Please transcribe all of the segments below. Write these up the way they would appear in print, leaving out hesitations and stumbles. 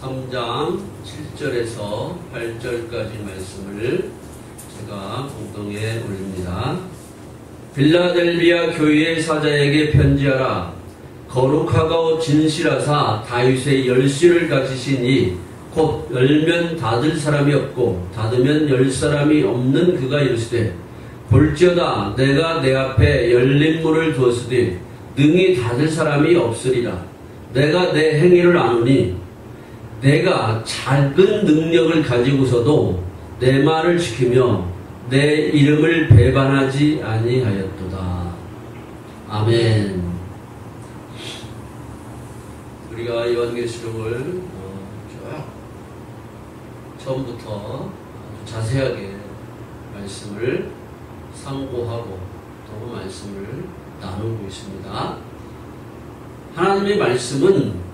3장 7절에서 8절까지 말씀을 제가 공동에 올립니다. 빌라델비아 교회의 사자에게 편지하라. 거룩하고 진실하사 다윗의 열쇠를 가지시니 곧 열면 닫을 사람이 없고 닫으면 열 사람이 없는 그가 이르시되 볼지어다 내가 내 앞에 열린 문을 두었으되 능히 닫을 사람이 없으리라. 내가 내 행위를 아노니 내가 작은 능력을 가지고서도 내 말을 지키며 내 이름을 배반하지 아니하였도다. 아멘. 우리가 요한계시록을 쭉 처음부터 자세하게 말씀을 상고하고 또 말씀을 나누고 있습니다. 하나님의 말씀은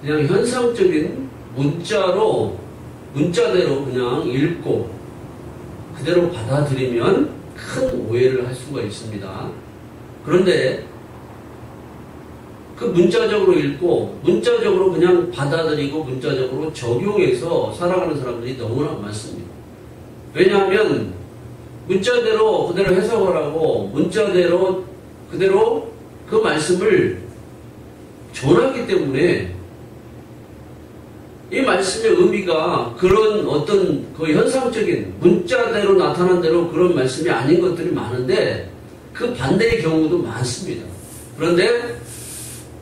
그냥 현상적인 문자대로 그냥 읽고 그대로 받아들이면 큰 오해를 할 수가 있습니다. 그런데 그 문자적으로 읽고 문자적으로 그냥 받아들이고 문자적으로 적용해서 살아가는 사람들이 너무나 많습니다. 왜냐하면 문자대로 그대로 해석을 하고 문자대로 그대로 그 말씀을 전하기 때문에 이 말씀의 의미가 그런 어떤 그 현상적인 문자대로 나타난 대로 그런 말씀이 아닌 것들이 많은데 그 반대의 경우도 많습니다. 그런데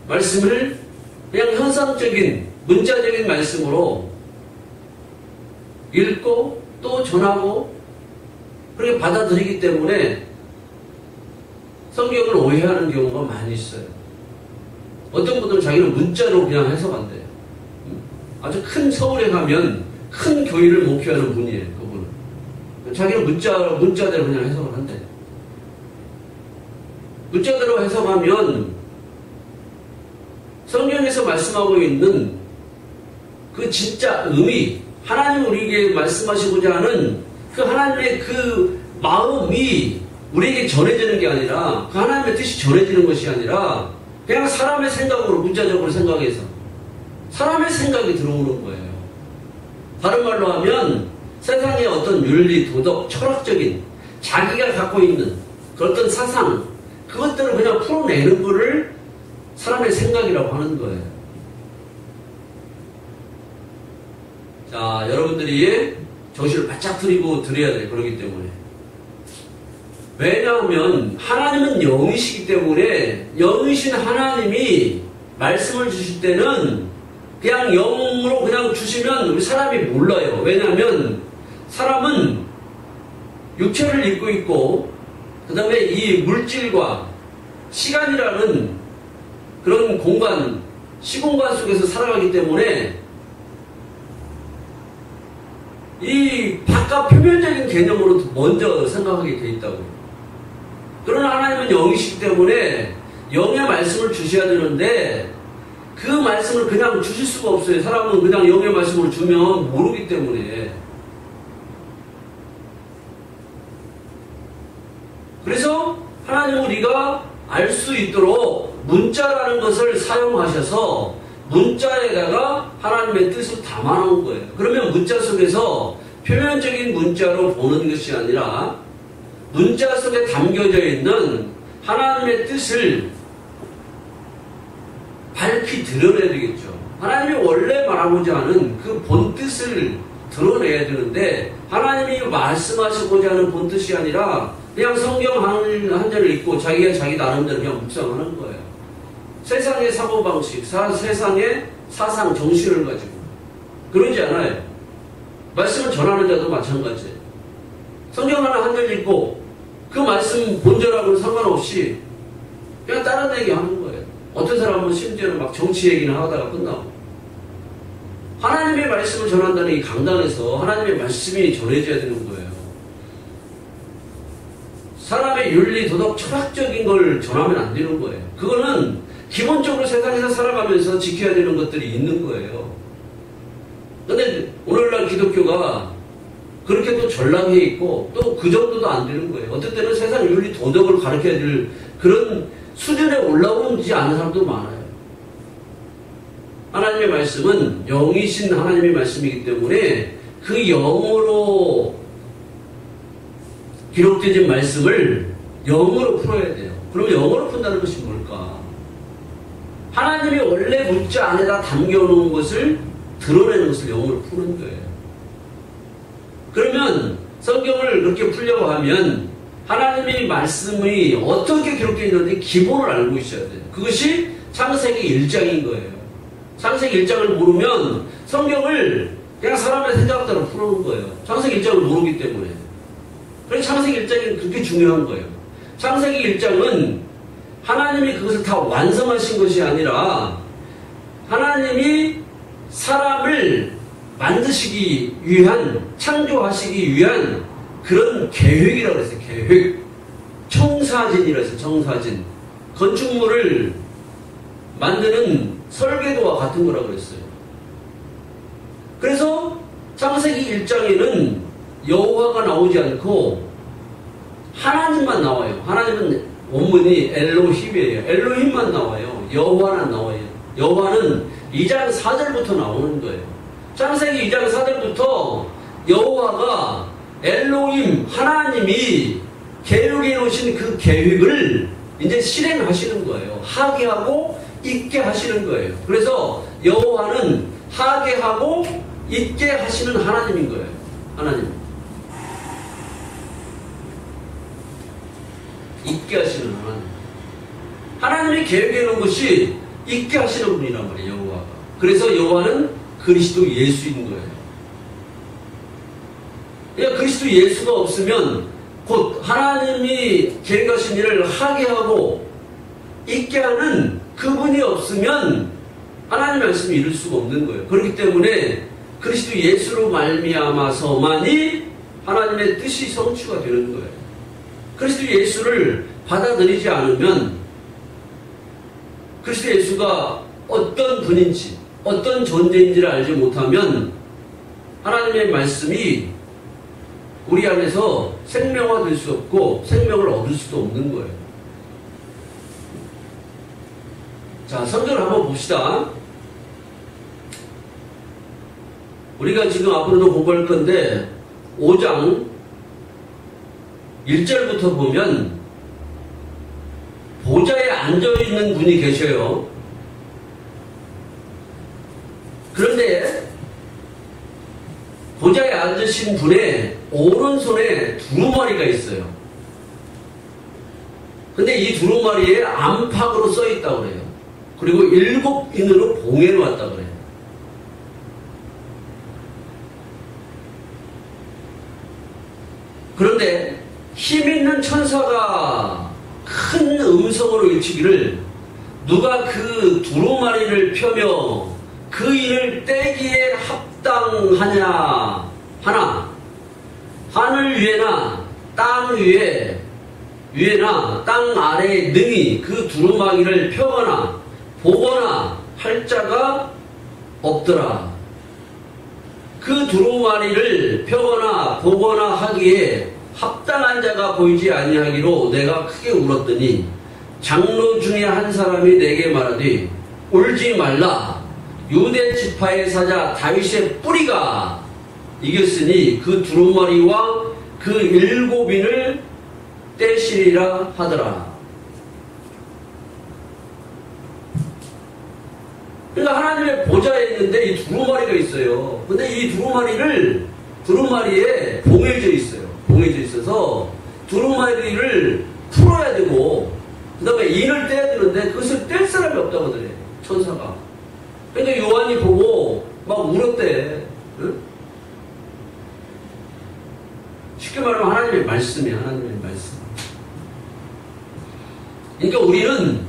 말씀을 그냥 현상적인 문자적인 말씀으로 읽고 또 전하고 그렇게 받아들이기 때문에 성경을 오해하는 경우가 많이 있어요. 어떤 분들은 자기는 문자로 그냥 해석한대요. 아주 큰 서울에 가면 큰 교회를 목회하는 분이에요. 그분은. 자기는 문자대로 그냥 해석을 한대요. 문자대로 해석하면 성경에서 말씀하고 있는 그 진짜 의미, 하나님 우리에게 말씀하시고자 하는 그 하나님의 그 마음이 우리에게 전해지는 게 아니라 그 하나님의 뜻이 전해지는 것이 아니라 그냥 사람의 생각으로 문자적으로 생각해서 사람의 생각이 들어오는 거예요. 다른 말로 하면 세상의 어떤 윤리, 도덕, 철학적인 자기가 갖고 있는 그 어떤 사상 그것들을 그냥 풀어내는 거를 사람의 생각이라고 하는 거예요. 자, 여러분들이 정신을 바짝 들이고 들어야 돼요. 그렇기 때문에. 왜냐하면 하나님은 영이시기 때문에 영이신 하나님이 말씀을 주실 때는 그냥 영으로 그냥 주시면 우리 사람이 몰라요. 왜냐하면 사람은 육체를 입고 있고 그 다음에 이 물질과 시간이라는 그런 공간, 시공간 속에서 살아가기 때문에 이 바깥 표면적인 개념으로 먼저 생각하게 돼 있다고요. 그러나 하나님은 영이시기 때문에 영의 말씀을 주셔야 되는데 그 말씀을 그냥 주실 수가 없어요. 사람은 그냥 영의 말씀을 주면 모르기 때문에. 그래서 하나님은 우리가 알 수 있도록 문자라는 것을 사용하셔서 문자에다가 하나님의 뜻을 담아놓은 거예요. 그러면 문자 속에서 표면적인 문자로 보는 것이 아니라 문자 속에 담겨져 있는 하나님의 뜻을 밝히 드러내야 되겠죠. 하나님이 원래 말하고자 하는 그 본뜻을 드러내야 되는데 하나님이 말씀하시고자 하는 본뜻이 아니라 그냥 성경 한 절을 읽고 자기가 자기 나름대로 그냥 묵상하는 거예요. 세상의 사고방식, 세상의 사상, 정신을 가지고 그러지 않아요. 말씀을 전하는 자도 마찬가지예요. 성경 하나 한 절 읽고 그 말씀 본절하고는 상관없이 그냥 다른 얘기 하는 거예요. 어떤 사람은 심지어는 막 정치 얘기는 하다가 끝나고. 하나님의 말씀을 전한다는 이 강단에서 하나님의 말씀이 전해져야 되는 거예요. 사람의 윤리, 도덕, 철학적인 걸 전하면 안 되는 거예요. 그거는 기본적으로 세상에서 살아가면서 지켜야 되는 것들이 있는 거예요. 근데 오늘날 기독교가 그렇게 또 전락해 있고 또 그 정도도 안 되는 거예요. 어떤 때는 세상 윤리, 도덕을 가르쳐야 될 그런 수준에 올라오지 않은 사람도 많아요. 하나님의 말씀은 영이신 하나님의 말씀이기 때문에 그 영으로 기록되어진 말씀을 영어로 풀어야 돼요. 그럼 영어로 푼다는 것이 뭘까? 하나님이 원래 문자 안에다 담겨놓은 것을 드러내는 것을 영어로 푸는 거예요. 그러면 성경을 그렇게 풀려고 하면 하나님의 말씀이 어떻게 기록되어 있는지 기본을 알고 있어야 돼요. 그것이 창세기 1장인 거예요. 창세기 1장을 모르면 성경을 그냥 사람의 생각대로 풀어놓은 거예요. 창세기 1장을 모르기 때문에. 그래서 창세기 1장이 그렇게 중요한 거예요. 창세기 1장은 하나님이 그것을 다 완성하신 것이 아니라 하나님이 사람을 만드시기 위한, 창조하시기 위한 그런 계획이라고 했어요. 계획. 청사진이라고 했어요. 청사진. 건축물을 만드는 설계도와 같은 거라고 그랬어요. 그래서 창세기 1장에는 여호와가 나오지 않고 하나님만 나와요. 하나님은 원문이 엘로힘이에요. 엘로힘만 나와요. 여호와는 안 나와요. 여호와는 2장 4절부터 나오는 거예요. 창세기 2장 4절부터 여호와가 엘로힘 하나님이 계획해 놓으신 그 계획을 이제 실행하시는 거예요. 하게 하고 있게 하시는 거예요. 그래서 여호와는 하게 하고 있게 하시는 하나님인 거예요. 하나님. 있게 하시는 하나님. 하나님이 계획해 놓은 것이 있게 하시는 분이란 말이에요. 여호와가. 그래서 여호와는 그리스도 예수인 거예요. 그러니까 그리스도 예수가 없으면 곧 하나님이 계획하신 일을 하게 하고 있게 하는 그분이 없으면 하나님의 말씀을 이룰 수가 없는 거예요. 그렇기 때문에 그리스도 예수로 말미암아서만이 하나님의 뜻이 성취가 되는 거예요. 그리스도 예수를 받아들이지 않으면 그리스도 예수가 어떤 분인지 어떤 존재인지를 알지 못하면 하나님의 말씀이 우리 안에서 생명화될 수 없고 생명을 얻을 수도 없는 거예요. 자, 성경을 한번 봅시다. 우리가 지금 앞으로도 공부할 건데 5장 1절부터 보면 보좌에 앉아있는 분이 계셔요. 그런데 보좌에 앉으신 분의 오른손에 두루마리가 있어요. 근데 이 두루마리에 안팎으로 써있다고 그래요. 그리고 7인으로 봉해놓았다고 그래요. 그런데 힘있는 천사가 큰 음성으로 외치기를 누가 그 두루마리를 펴며 그 일을 떼기에 합당하냐 하나 하늘 위에나 땅 위에나 땅 아래에 능히 그 두루마리를 펴거나 보거나 할 자가 없더라. 그 두루마리를 펴거나 보거나 하기에 합당한 자가 보이지 아니하기로 내가 크게 울었더니 장로 중에 한 사람이 내게 말하되 울지 말라. 유대 지파의 사자 다윗의 뿌리가 이겼으니 그 두루마리와 그 7인을 떼시리라 하더라. 그러니까 하나님의 보좌에 있는데 이 두루마리가 있어요. 근데 이 두루마리에 봉해져 있어요. 봉해져 있어서 두루마리를 풀어야 되고 그 다음에 인을 떼야 되는데 그것을 뗄 사람이 없다고 그래. 천사가. 그러니까 요한이 보고 막 울었대. 응? 쉽게 말하면 하나님의 말씀이야. 하나님의 말씀. 그러니까 우리는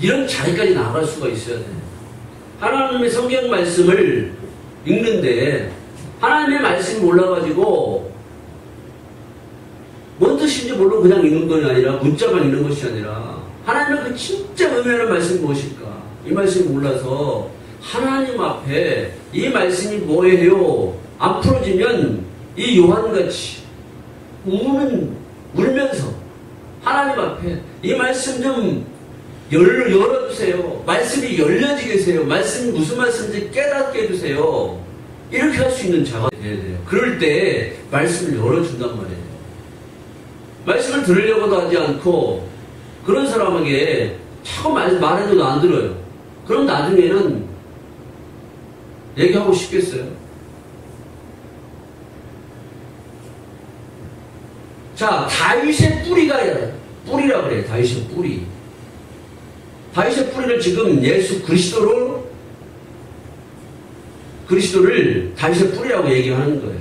이런 자리까지 나아갈 수가 있어야 돼. 하나님의 성경 말씀을 읽는데 하나님의 말씀이 몰라가지고 뭔 뜻인지 모르고 그냥 읽는 것이 아니라 문자만 읽는 것이 아니라 하나님의 그 진짜 의미하는 말씀이 무엇일까? 이 말씀이 몰라서 하나님 앞에 이 말씀이 뭐예요? 안 풀어지면 이 요한같이 울면서 하나님 앞에 이 말씀 좀 열어주세요. 말씀이 열려지게 해주세요. 말씀이 무슨 말씀인지 깨닫게 해주세요. 이렇게 할 수 있는 자가 돼야 돼요. 그럴 때 말씀을 열어준단 말이에요. 말씀을 들으려고도 하지 않고 그런 사람에게 자꾸 말해도 안 들어요. 그럼 나중에는 얘기하고 싶겠어요? 자, 다윗의 뿌리라 그래요. 다윗의 뿌리. 다윗의 뿌리를 지금 예수 그리스도를 다윗의 뿌리라고 얘기하는 거예요.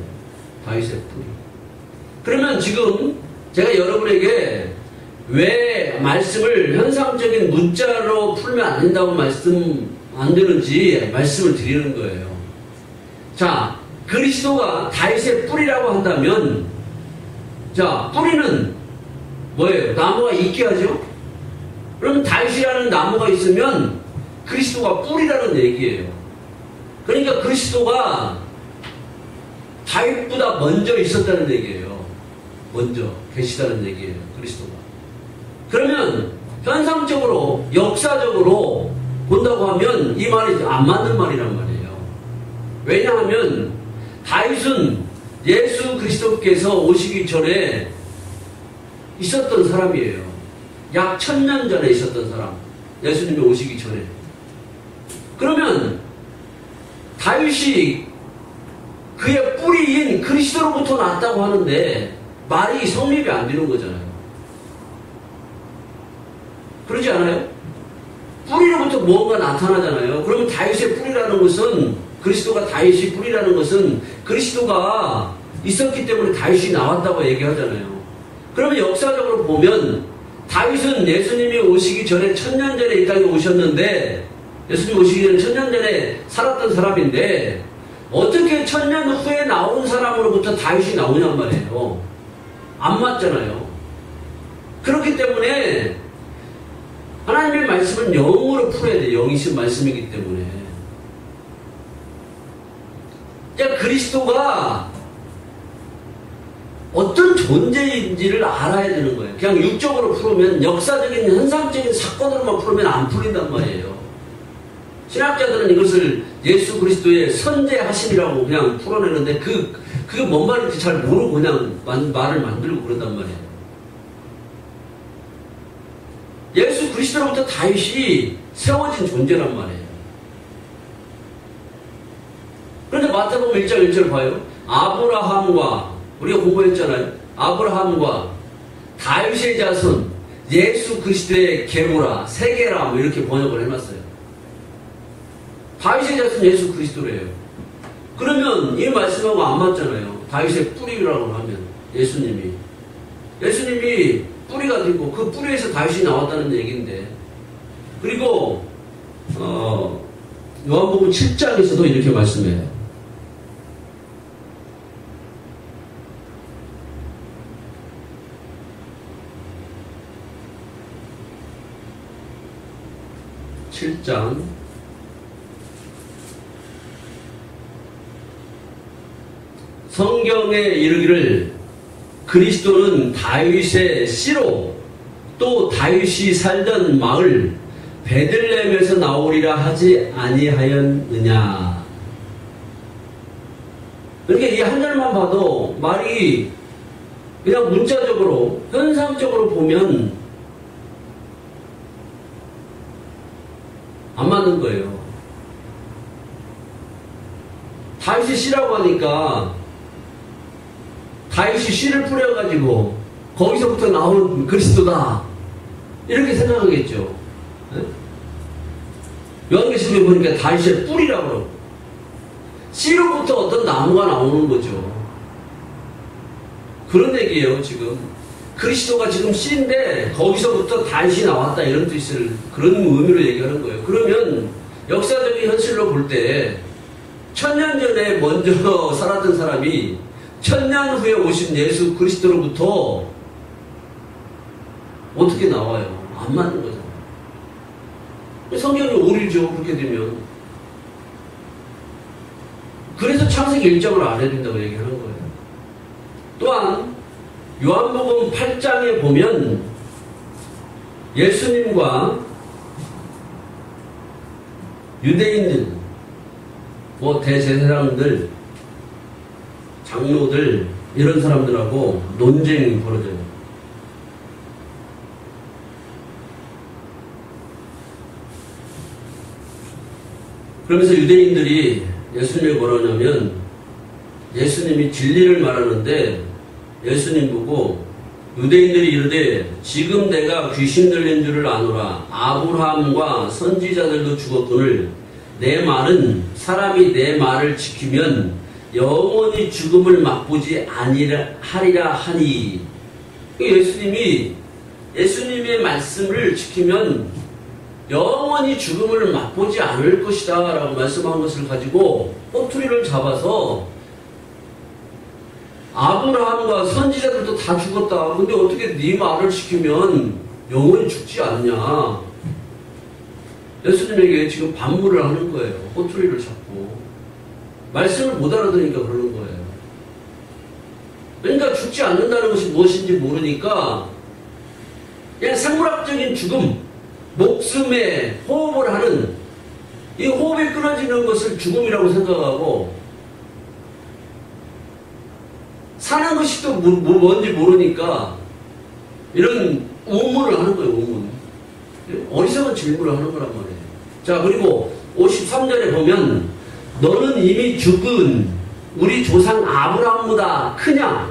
다윗의 뿌리. 그러면 지금 제가 여러분에게 왜 말씀을 현상적인 문자로 풀면 안 된다고 말씀 안 되는지 말씀을 드리는 거예요. 자, 그리스도가 다윗의 뿌리라고 한다면, 자, 뿌리는 뭐예요? 나무가 있게 하죠? 그럼 다윗이라는 나무가 있으면 그리스도가 뿌리라는 얘기예요. 그러니까 그리스도가 다윗보다 먼저 있었다는 얘기예요. 먼저 계시다는 얘기예요. 그리스도가. 그러면 현상적으로 역사적으로 본다고 하면 이 말이 안 맞는 말이란 말이에요. 왜냐하면 다윗은 예수 그리스도께서 오시기 전에 있었던 사람이에요. 약 1000년 전에 있었던 사람. 예수님이 오시기 전에. 그러면 다윗이 그의 뿌리인 그리스도로부터 났다고 하는데 말이 성립이 안 되는 거잖아요. 그러지 않아요? 뿌리로부터 뭔가 나타나잖아요. 그러면 다윗의 뿌리라는 것은, 그리스도가 다윗의 뿌리라는 것은 그리스도가 있었기 때문에 다윗이 나왔다고 얘기하잖아요. 그러면 역사적으로 보면 다윗은 예수님이 오시기 전에 1000년 전에 이 땅에 오셨는데, 예수님 오시기 전에 1000년 전에 살았던 사람인데 어떻게 1000년 후에 나온 사람으로부터 다윗이 나오냔 말이에요. 안 맞잖아요. 그렇기 때문에 하나님의 말씀은 영으로 풀어야 돼요. 영이신 말씀이기 때문에. 그러니까 그리스도가 어떤 존재인지를 알아야 되는 거예요. 그냥 육적으로 풀으면, 역사적인 현상적인 사건으로만 풀으면 안 풀린단 말이에요. 신학자들은 이것을 예수 그리스도의 선제하심이라고 그냥 풀어내는데 그게 뭔 말인지 잘 모르고 그냥 말을 만들고 그런단 말이에요. 예수 그리스도로부터 다윗이 세워진 존재란 말이에요. 그런데 마태복음 1장 1절 봐요. 아브라함과, 우리가 공부했잖아요. 아브라함과 다윗의 자손 예수 그리스도의 계보라, 세계라 뭐 이렇게 번역을 해놨어요. 다윗의 자손 예수 그리스도래요. 그러면 이 말씀하고 안 맞잖아요. 다윗의 뿌리라고 하면 예수님이 뿌리가 되고 그 뿌리에서 다윗이 나왔다는 얘기인데, 그리고 요한복음 7장에서도 이렇게 말씀해요. 성경에 이르기를 그리스도는 다윗의 씨로 또 다윗이 살던 마을 베들레헴에서 나오리라 하지 아니하였느냐. 그러니까 이 한 절만 봐도 말이 그냥 문자적으로 현상적으로 보면 안 맞는 거예요. 다윗이 씨라고 하니까 다윗이 씨를 뿌려가지고 거기서부터 나온 그리스도다 이렇게 생각하겠죠. 요한계시록에 보니까 다윗의 뿌리라고 그러고 씨로부터 어떤 나무가 나오는 거죠. 그런 얘기예요. 지금 그리스도가 지금 씨인데 거기서부터 다윗이 나왔다 이런 뜻을, 그런 의미로 얘기하는 거예요. 그러면 역사적인 현실로 볼 때 1000년 전에 먼저 살았던 사람이 1000년 후에 오신 예수 그리스도로부터 어떻게 나와요? 안 맞는 거잖아요. 성경이 오류죠. 그렇게 되면. 그래서 창세기 1장을 안 해야 된다고 얘기하는 거예요. 또한 요한복음 8장에 보면 예수님과 유대인들, 뭐 대제사장들, 장로들 이런 사람들하고 논쟁이 벌어져요. 그러면서 유대인들이 예수님이 뭐라 하냐면 예수님이 진리를 말하는데 예수님 보고 유대인들이 이르되 지금 내가 귀신 들린 줄을 아노라. 아브라함과 선지자들도 죽었거늘 내 말은 사람이 내 말을 지키면 영원히 죽음을 맛보지 아니하리라 하니. 예수님의 말씀을 지키면 영원히 죽음을 맛보지 않을 것이다 라고 말씀한 것을 가지고 꼬투리를 잡아서 아브라함과 선지자들도 다 죽었다. 근데 어떻게 네 말을 지키면 영원히 죽지 않냐. 예수님에게 지금 반문을 하는 거예요. 꼬투리를 잡고. 말씀을 못 알아들으니까 그러는 거예요. 그러니까 죽지 않는다는 것이 무엇인지 모르니까 그냥 생물학적인 죽음, 목숨에 호흡을 하는 이 호흡이 끊어지는 것을 죽음이라고 생각하고 사는 것이 또 뭔지 모르니까 이런 우문을 하는 거예요. 우문. 어리석은 질문을 하는 거란 말이에요. 자, 그리고 53절에 보면 너는 이미 죽은 우리 조상 아브라함보다 크냐?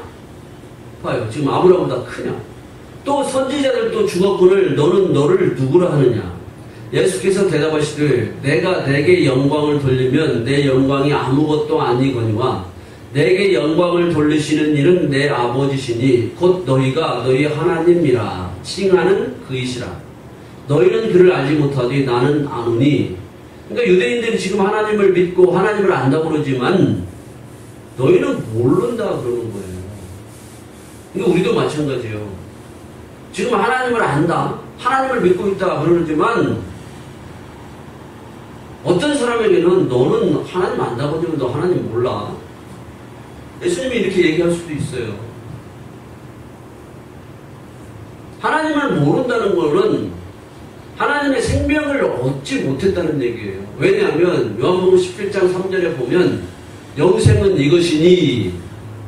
봐요. 지금 아브라함보다 크냐? 또 선지자들도 죽었거늘 너는 너를 누구라 하느냐? 예수께서 대답하시되 내가 내게 영광을 돌리면 내 영광이 아무것도 아니거니와 내게 영광을 돌리시는 이는 내 아버지시니 곧 너희가 너희 하나님이라 칭하는 그이시라. 너희는 그를 알지 못하되 나는 아노니. 그러니까 유대인들이 지금 하나님을 믿고 하나님을 안다고 그러지만 너희는 모른다 그러는 거예요. 그러니까 우리도 마찬가지예요. 지금 하나님을 안다, 하나님을 믿고 있다 그러지만 어떤 사람에게는 너는 하나님 안다고 하지만 너 하나님 몰라. 예수님이 이렇게 얘기할 수도 있어요. 하나님을 모른다는 것은 하나님의 생명을 얻지 못했다는 얘기예요. 왜냐하면 요한복음 17장 3절에 보면 영생은 이것이니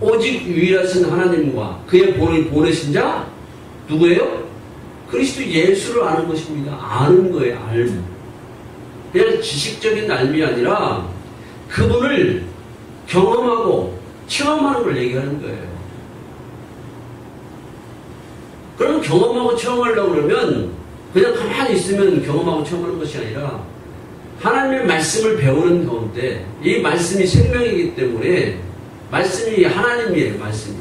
오직 유일하신 하나님과 그의 보내신 자 누구예요? 그리스도 예수를 아는 것입니다. 아는 거예요. 알고. 그냥 지식적인 알미 아니라 그분을 경험하고 체험하는 걸 얘기하는 거예요. 그러면 경험하고 체험하려고 그러면 그냥 가만히 있으면 경험하고 체험하는 것이 아니라 하나님의 말씀을 배우는 가운데 이 말씀이 생명이기 때문에 말씀이 하나님이에요. 말씀이.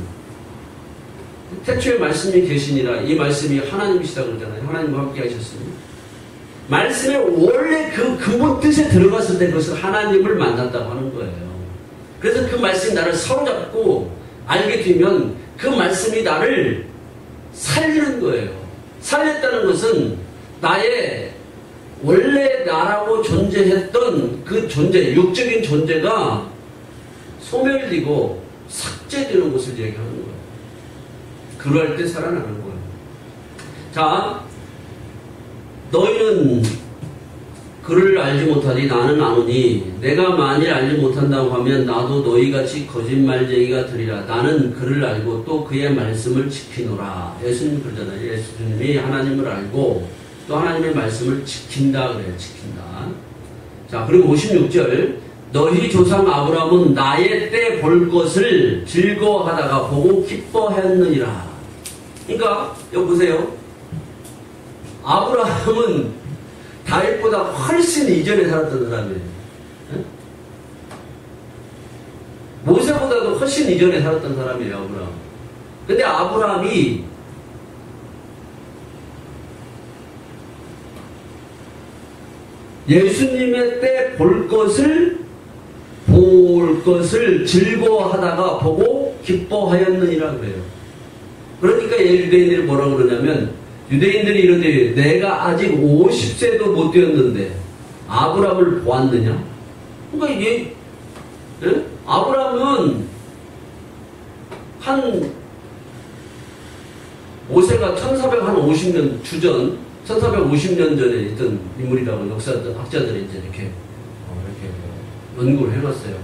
태초에 말씀이 계시니라. 이 말씀이 하나님이시다 그러잖아요. 하나님과 함께 하셨으니. 말씀의 원래 그 근본 뜻에 들어갔을 때 그것을 하나님을 만났다고 하는 거예요. 그래서 그 말씀이 나를 사로잡고 알게 되면 그 말씀이 나를 살리는 거예요. 살렸다는 것은 나의 원래 나라고 존재했던 그 존재, 육적인 존재가 소멸되고 삭제되는 것을 얘기하는 거예요. 그럴 때 살아나는 거예요. 자, 너희는 그를 알지 못하니 나는 아노니 내가 만일 알지 못한다고 하면 나도 너희같이 거짓말쟁이가 되리라. 나는 그를 알고 또 그의 말씀을 지키노라. 예수님 그러잖아요. 예수님이 하나님을 알고 또 하나님의 말씀을 지킨다 그래요. 지킨다. 자, 그리고 56절 너희 조상 아브라함은 나의 때 볼 것을 즐거워하다가 보고 기뻐했느니라. 그러니까 여기 보세요. 아브라함은 다윗보다 훨씬 이전에 살았던 사람이에요. 모세보다도 훨씬 이전에 살았던 사람이에요. 아브라함. 근데 아브라함이 예수님의 때 볼 것을 즐거워하다가 보고 기뻐하였느니라 그래요. 그러니까 유대인들이 뭐라고 그러냐면 유대인들이 이러되 내가 아직 50세도 못 되었는데 아브라함을 보았느냐? 그러니까 이게 아브라함은 한 모세가 1450년 주전 1450년 전에 있던 인물이라고 학자들이 이제 이렇게 연구를 해놨어요.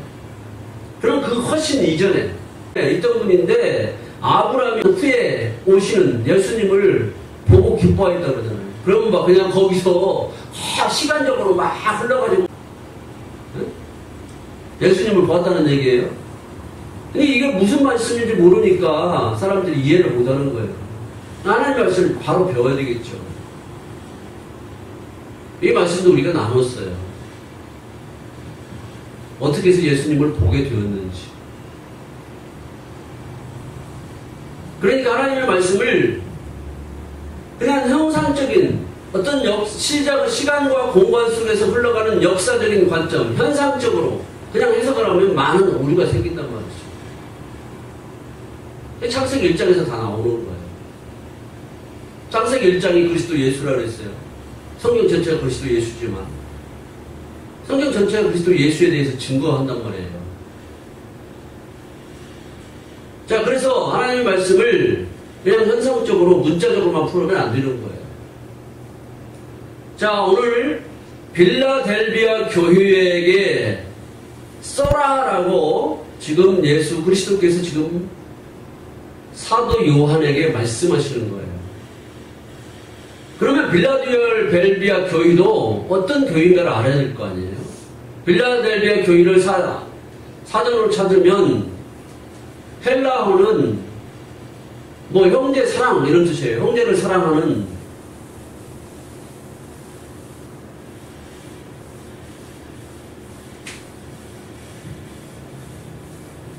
그럼 그 훨씬 이전에 있던 분인데 아브라함이 후에 오시는 예수님을 보고 기뻐했다 그러잖아요. 그러면 막 그냥 거기서 시간적으로 막 흘러가지고 예수님을 보았다는 얘기예요. 근데 이게 무슨 말씀인지 모르니까 사람들이 이해를 못하는 거예요. 하나님 말씀을 바로 배워야 되겠죠. 이 말씀도 우리가 나눴어요. 어떻게 해서 예수님을 보게 되었는지. 그러니까 하나님의 말씀을 그냥 형상적인 어떤 시간과 공간 속에서 흘러가는 역사적인 관점, 현상적으로 그냥 해석을 하면 많은 오류가 생긴단 말이죠. 창세기 1장에서 다 나오는 거예요. 창세기 1장이 그리스도 예수라고 했어요. 성경 전체가 그리스도 예수지만 성경 전체가 그리스도 예수에 대해서 증거한단 말이에요. 자, 그래서 하나님의 말씀을 그냥 현상적으로 문자적으로만 풀면 안 되는 거예요. 자, 오늘 빌라델비아 교회에게 써라라고 지금 예수 그리스도께서 지금 사도 요한에게 말씀하시는 거예요. 그러면 빌라델비아 교회도 어떤 교회인가를 알아야 될 거 아니에요? 빌라델비아 교회를 사전으로 찾으면 헬라어는 뭐 형제 사랑 이런 뜻이에요. 형제를 사랑하는.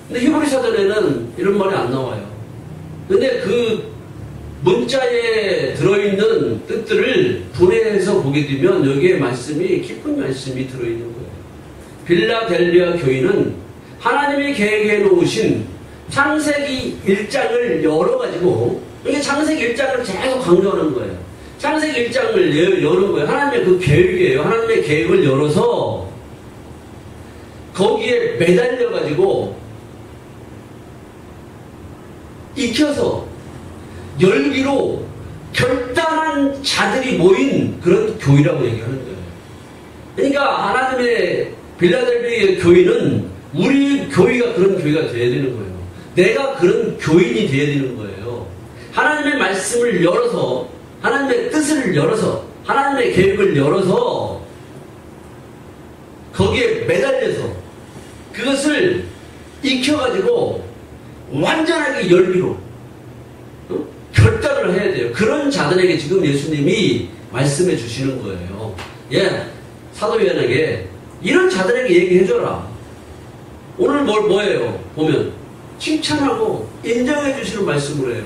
근데 히브리 사전에는 이런 말이 안 나와요. 근데 그 문자에 들어있는 뜻들을 분해해서 보게 되면 여기에 말씀이 깊은 말씀이 들어있는 거예요. 빌라델비아 교회는 하나님이 계획해 놓으신 창세기 1장을 열어가지고 이게 창세기 1장을 계속 강조하는 거예요. 창세기 1장을 여는 거예요. 하나님의 그 계획이에요. 하나님의 계획을 열어서 거기에 매달려가지고 익혀서 열기로 결단한 자들이 모인 그런 교회라고 얘기하는 거예요. 그러니까 하나님의 빌라델비아 교회는 우리 교회가 그런 교회가 돼야 되는 거예요. 내가 그런 교인이 돼야 되는 거예요. 하나님의 말씀을 열어서 하나님의 뜻을 열어서 하나님의 계획을 열어서 거기에 매달려서 그것을 익혀가지고 완전하게 열기로 결단을 해야 돼요. 그런 자들에게 지금 예수님이 말씀해 주시는 거예요. 예, 사도 요한에게 이런 자들에게 얘기해줘라. 오늘 뭐예요? 보면 칭찬하고 인정해 주시는 말씀을 해요.